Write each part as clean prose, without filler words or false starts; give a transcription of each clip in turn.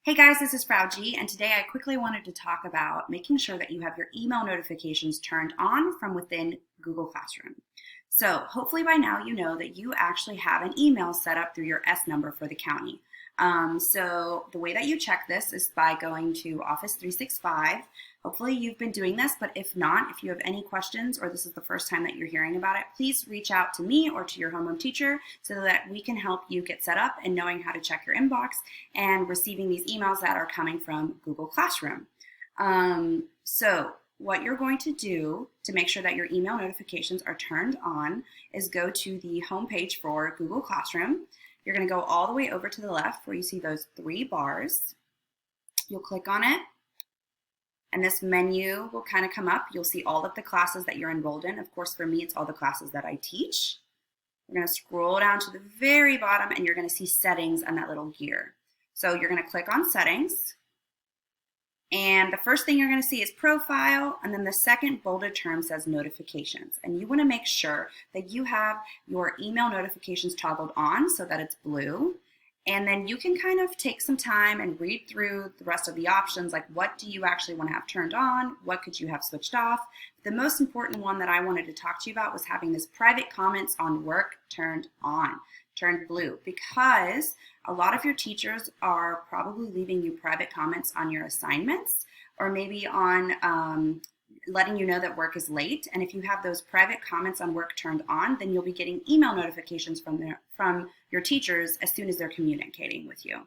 Hey guys, this is Frau G, and today I quickly wanted to talk about making sure that you have your email notifications turned on from within Google Classroom. So hopefully by now you know that you actually have an email set up through your S number for the county. So the way that you check this is by going to Office 365. Hopefully you've been doing this, but if not, if you have any questions or this is the first time that you're hearing about it, please reach out to me or to your homeroom teacher so that we can help you get set up and knowing how to check your inbox and receiving these emails that are coming from Google Classroom. So what you're going to do to make sure that your email notifications are turned on is go to the home page for Google Classroom. You're going to go all the way over to the left where you see those three bars. You'll click on it, and this menu will kind of come up. You'll see all of the classes that you're enrolled in. Of course, for me, it's all the classes that I teach. You're going to scroll down to the very bottom, and you're going to see settings and that little gear. So you're going to click on settings. And the first thing you're going to see is profile, and then the second bolded term says notifications. And you want to make sure that you have your email notifications toggled on so that it's blue. And then you can kind of take some time and read through the rest of the options, like what do you actually want to have turned on? What could you have switched off? The most important one that I wanted to talk to you about was having this private comments on work turned on, turned blue, because a lot of your teachers are probably leaving you private comments on your assignments or maybe on letting you know that work is late. And if you have those private comments on work turned on, then you'll be getting email notifications from your teachers as soon as they're communicating with you.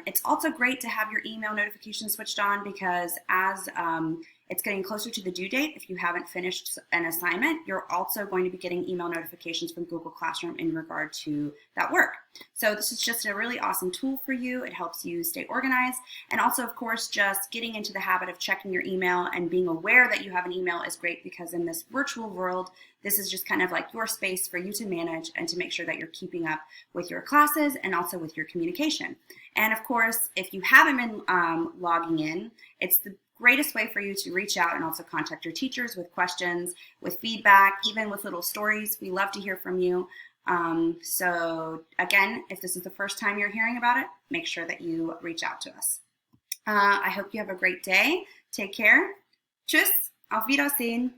It's also great to have your email notifications switched on because as it's getting closer to the due date, if you haven't finished an assignment, you're also going to be getting email notifications from Google Classroom in regard to that work. So this is just a really awesome tool for you. It helps you stay organized. And also, of course, just getting into the habit of checking your email and being aware that you have an email is great because in this virtual world, this is just kind of like your space for you to manage and to make sure that you're keeping up with your classes and also with your communication. And of course, if you haven't been logging in, it's the greatest way for you to reach out and also contact your teachers with questions, with feedback, even with little stories. We love to hear from you. So again, if this is the first time you're hearing about it, make sure that you reach out to us. I hope you have a great day. Take care. Tschüss. Auf Wiedersehen.